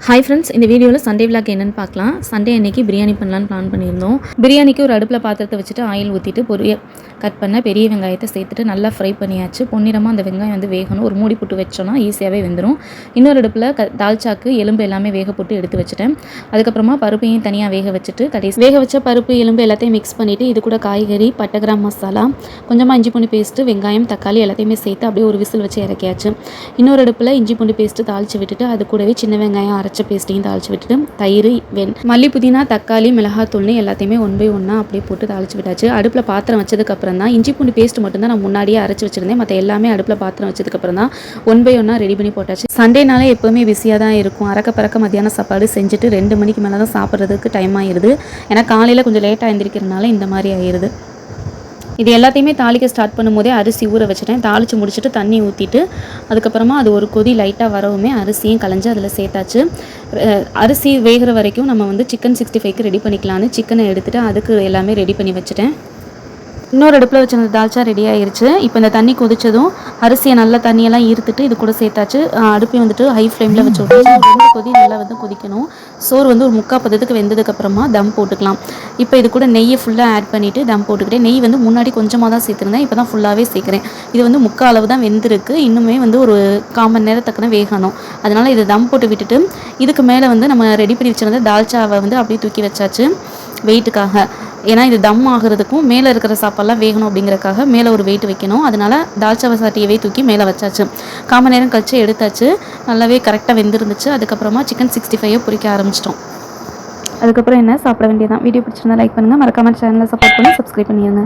Hi friends, இந்த வீடியோவில் Sunday vlog என்னென்னு பார்க்கலாம். சண்டே அன்றைக்கி பிரியாணி பண்ணலான்னு பிளான் பண்ணியிருந்தோம். பிரியாணிக்கு ஒரு அடுப்பில் பாத்திரத்தை வச்சுட்டு ஆயில் ஊற்றிட்டு கட் பண்ண பெரிய வெங்காயத்தை சேர்த்துட்டு நல்லா ஃப்ரை பண்ணியாச்சு. பொன்னிறமாக அந்த வெங்காயம் வந்து வேகணும். ஒரு மூடி போட்டு வச்சோன்னா ஈஸியாகவே வெந்துடும். இன்னொரு அடுப்பில் தால்ச்சாக்கு எலும்பு எல்லாமே வேக போட்டு எடுத்து வச்சுட்டேன். அதுக்கப்புறமா பருப்பையும் தனியாக வேக வச்சுட்டு வேக வச்ச பருப்பு எலும்பு எல்லாத்தையும் மிக்ஸ் பண்ணிவிட்டு இது கூட காய்கறி, பட்டை, கிராம் மசாலா, கொஞ்சமாக இஞ்சி பூண்டு பேஸ்ட்டு, வெங்காயம், தக்காளி எல்லாத்தையுமே சேர்த்து அப்படியே ஒரு விசில் வச்சு இறக்கியாச்சு. இன்னொரு அடுப்பில் இஞ்சி பூண்டு பேஸ்ட்டு தாளித்து விட்டுட்டு அது கூடவே சின்ன வெங்காயம் அரைச்ச பேஸ்ட்டையும் தாளித்து விட்டுட்டு தயிர், மல்லி, புதினா, தக்காளி, மிளகாத்தூள்னு எல்லாத்தையுமே 1 by 1 அப்படியே போட்டு தாளித்து விட்டாச்சு. அடுப்பில் பாத்திரம் வச்சதுக்கப்புறம் தான் இஞ்சி பூண்டு பேஸ்ட் மட்டும்தான் நான் முன்னாடியே அரைச்சி வச்சுருந்தேன். மற்ற எல்லாமே அடுப்பில் பாத்திரம் வச்சதுக்கப்புறம் தான் 1 by 1 ரெடி பண்ணி போட்டாச்சு. சண்டேனாலே எப்போவுமே பிஸியாக தான் இருக்கும். அறக்க பறக்க மத்தியானம் சாப்பாடு செஞ்சுட்டு 2 மணிக்கு மேலே தான் சாப்பிட்றதுக்கு டைம் ஆயிடுது. ஏன்னா காலையில் கொஞ்சம் லேட்டாக எழுந்திரிக்கிறதுனால இந்த மாதிரி ஆயிடுது. இது எல்லாத்தையுமே தாளிக்க ஸ்டார்ட் பண்ணும்போதே அரிசி ஊற வச்சுட்டேன். தாளித்து முடிச்சுட்டு தண்ணி ஊற்றிட்டு அதுக்கப்புறமா அது ஒரு கொதி லைட்டாக வரவுமே அரிசியும் களைஞ்சி அதில் சேர்த்தாச்சு. அரிசி வேகிற வரைக்கும் நம்ம வந்து சிக்கன் 65க்கு ரெடி பண்ணிக்கலான்னு சிக்கனை எடுத்துகிட்டு அதுக்கு எல்லாமே ரெடி பண்ணி வச்சுட்டேன். இன்னொரு அடுப்பில் வச்சிருந்த தால்ச்சா ரெடி ஆயிடுச்சு. இப்போ இந்த தண்ணி கொதிச்சதும் அரிசியை நல்லா தண்ணியெல்லாம் ஈர்த்துட்டு இது கூட சேர்த்தாச்சு. அடுப்பையும் வந்துட்டு ஹை ஃப்ளேமில் வச்சு விட்டாச்சு. 2 கொதி நல்லா வந்து கொதிக்கணும். சோறு வந்து ஒரு 3/4 பதத்துக்கு வெந்ததுக்கப்புறமா தம் போட்டுக்கலாம். இப்போ இது கூட நெய்யை ஃபுல்லாக ஆட் பண்ணிவிட்டு தம் போட்டுக்கிட்டேன். நெய் வந்து முன்னாடி கொஞ்சமாக தான் சேர்த்துருந்தேன். இப்போ தான் ஃபுல்லாகவே சேர்க்குறேன். இது வந்து 3/4 அளவு தான் வெந்திருக்கு. இன்னுமே வந்து ஒரு 1/4 மணி நேரத்துக்குன்னு வேகணும். அதனால் இதை தம் போட்டு விட்டுட்டு இதுக்கு மேலே வந்து நம்ம ரெடி பண்ணி வச்சுருந்த தால்ச்சாவை வந்து அப்படியே தூக்கி வச்சாச்சு வெயிட்டுக்காக. ஏன்னா இது தம் ஆகிறதுக்கும் மேலே இருக்கிற சாப்பாடெல்லாம் வேகணும் அப்படிங்கிறக்காக மேலே ஒரு வெயிட் வைக்கணும். அதனால் தால்ச்சாவை சாட்டியவே தூக்கி மேலே வச்சாச்சு. 1/4 மணி நேரம் கழிச்சு எடுத்தாச்சு. நல்லாவே கரெக்டாக வெந்திருந்துச்சு. அதுக்கப்புறமா சிக்கன் 65 பொரிக்க ஆரம்பிச்சிட்டோம். அதுக்கப்புறம் என்ன சாப்பிட வேண்டியதான். வீடியோ பிடிச்சிருந்தா லைக் பண்ணுங்கள். மறக்காம சேனலை சப்போர்ட் பண்ணி சப்ஸ்கிரைப் பண்ணிடுங்க.